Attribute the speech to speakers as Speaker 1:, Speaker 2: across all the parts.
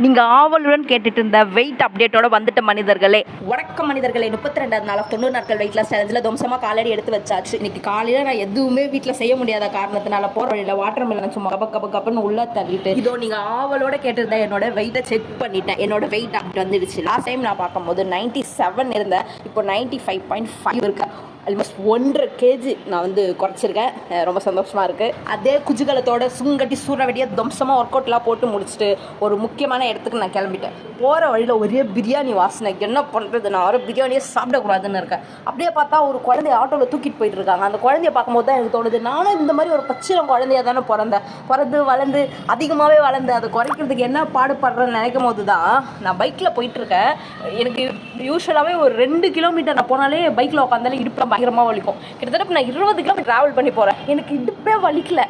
Speaker 1: நீங்கள் ஆவலுடன் கேட்டுட்டு இருந்த வெயிட் அப்டேட்டோட வந்துட்ட மனிதர்களே. வணக்கம் மனிதர்களே. 32 நாள் 90 நாட்கள் வெயிட் லாஸ் சேலஞ்சில் தம்சமாக காலடி எடுத்து வச்சாச்சு. இன்னைக்கு காலையில் நான் எதுவுமே வீட்டில் செய்ய முடியாத காரணத்தினால போகிற வழியில் வாட்டர் மெலன் சும்மா கப்புன்னு உள்ள தள்ளிட்டு இதோ நீங்கள் ஆவலோட கேட்டிருந்தேன். என்னோட வெயிட்டை செக் பண்ணிட்டேன். என்னோட வெயிட் அப்படி வந்துடுச்சு. லாஸ்ட் டைம் நான் பார்க்கும்போது 97 இருந்தேன். இப்போ 95.5 இருக்கேன். ஆல்மோஸ்ட் 1.5 kg நான் வந்து குறைச்சிருக்கேன். ரொம்ப சந்தோஷமாக இருக்குது. அதே குஜுகலத்தோட சுங்கட்டி சூறாவடியாக தம்சமாக ஒர்க் அவுட்லாம் போட்டு முடிச்சுட்டு ஒரு முக்கியமான இடத்துக்கு நான் கிளம்பிட்டேன். போகிற வழியில் ஒரே பிரியாணி வாசனை. என்ன பண்ணுறது, நான் வர பிரியாணியே சாப்பிடக்கூடாதுன்னு இருக்கேன். அப்படியே பார்த்தா ஒரு குழந்தைய ஆட்டோவில் தூக்கிட்டு போயிட்டு இருக்காங்க. அந்த குழந்தைய பார்க்கும்போது தான் எனக்கு தோணுது, நானும் இந்த மாதிரி ஒரு பச்சிலம் குழந்தையாக தானே பிறந்து வளர்ந்து அதிகமாகவே வளர்ந்து அதை குறைக்கிறதுக்கு என்ன பாடுபடுறேன்னு நினைக்கும் போது தான் நான் பைக்கில் போயிட்டுருக்கேன். எனக்கு யூஸ்வலாகவே ஒரு 2 கிலோமீட்டர் நான் போனாலே பைக்கில் உட்காந்தாலே இடுப்பு பயங்கரமாக வலிக்கும். கிட்டத்தட்ட நான் 20 கிலோமீட்டர் ட்ராவல் பண்ணி போகிறேன். எனக்கு இடுப்பே வலிக்கல.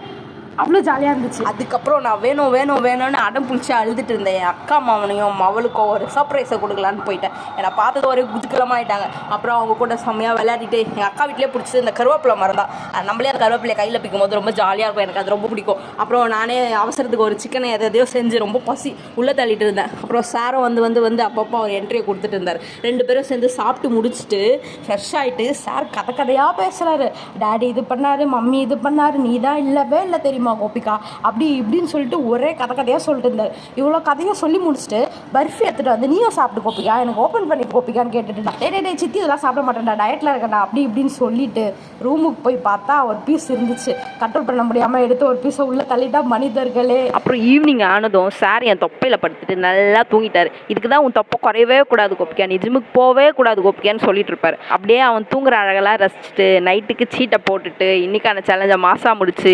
Speaker 1: அவ்வளோ ஜாலியாக இருந்துச்சு. அதுக்கப்புறம் நான் வேணும்னு அடம் பிடிச்சி அழுதுட்டு இருந்தேன். என் அக்கா மாமனையும் அவளுக்கும் ஒரு சர்ப்ரைஸை கொடுக்கலான்னு போயிட்டேன். என்னை பார்த்தது ஒரு குஜுக்கலமாயிட்டாங்க. அப்புறம் அவங்க கூட செம்மையாக விளையாடிட்டு எங்கள் அக்கா வீட்டிலே பிடிச்சி இந்த கருவேப்பிலை மரம் தான். நம்மளே அந்த கருவேப்பிலையை கையில் பிக்கும் போது ரொம்ப ஜாலியாக இருக்கும். எனக்கு அது ரொம்ப பிடிக்கும். அப்புறம் நானே அவசரத்துக்கு ஒரு சிக்கனை எதையோ செஞ்சு ரொம்ப பசி உள்ளே தள்ளிட்டு இருந்தேன். அப்புறம் சாரும் வந்து அப்பப்போ அவர் என்ட்ரியை கொடுத்துட்டு இருந்தார். 2 பேரும் சேர்ந்து சாப்பிட்டு முடிச்சுட்டு ஃப்ரெஷ் ஆகிட்டு சார் கதையாக பேசுகிறாரு. டேடி இது பண்ணார், மம்மி இது பண்ணார், நீ தான் இல்லவே இல்லை தெரியுமா கோபிகா, அப்படி இப்படின்னு சொல்லிட்டு ஒரே கதையாக சொல்லிட்டு இருந்தார். இவ்வளோ கதையை சொல்லி முடிச்சுட்டு பர்ஃபி எடுத்துகிட்டு வந்து நீயும் சாப்பிட்டு கோபிகா, எனக்கு ஓப்பன் பண்ணி கோபிகான்னு கேட்டுட்டு டே சித்தி இதெல்லாம் சாப்பிட மாட்டேன்டா, டயட்டில் இருக்கேன்டா அப்படி இப்படின்னு சொல்லிட்டு ரூமுக்கு போய் பார்த்தா ஒரு பீஸ் இருந்துச்சு. கண்ட்ரோல் பண்ண முடியாமல் எடுத்து ஒரு பீஸை உள்ளே தள்ளிட்டா மனிதர்களே. அப்புறம் ஈவினிங் ஆனதும் சார் என் தொப்பையில் படுத்துட்டு நல்லா தூங்கிட்டார். இதுக்கு தான் உன் தொப்பை குறையவே கூடாது கோபிகா, நீ ஜிம்முக்கு போவே கூடாது கோபிகான்னு சொல்லிட்டு இருப்பார். அப்படியே அவன் தூங்குற அழகெல்லாம் ரசிச்சுட்டு நைட்டுக்கு சீட்டை போட்டுட்டு இன்னைக்கான சேலஞ்சை மாசா முடிச்சு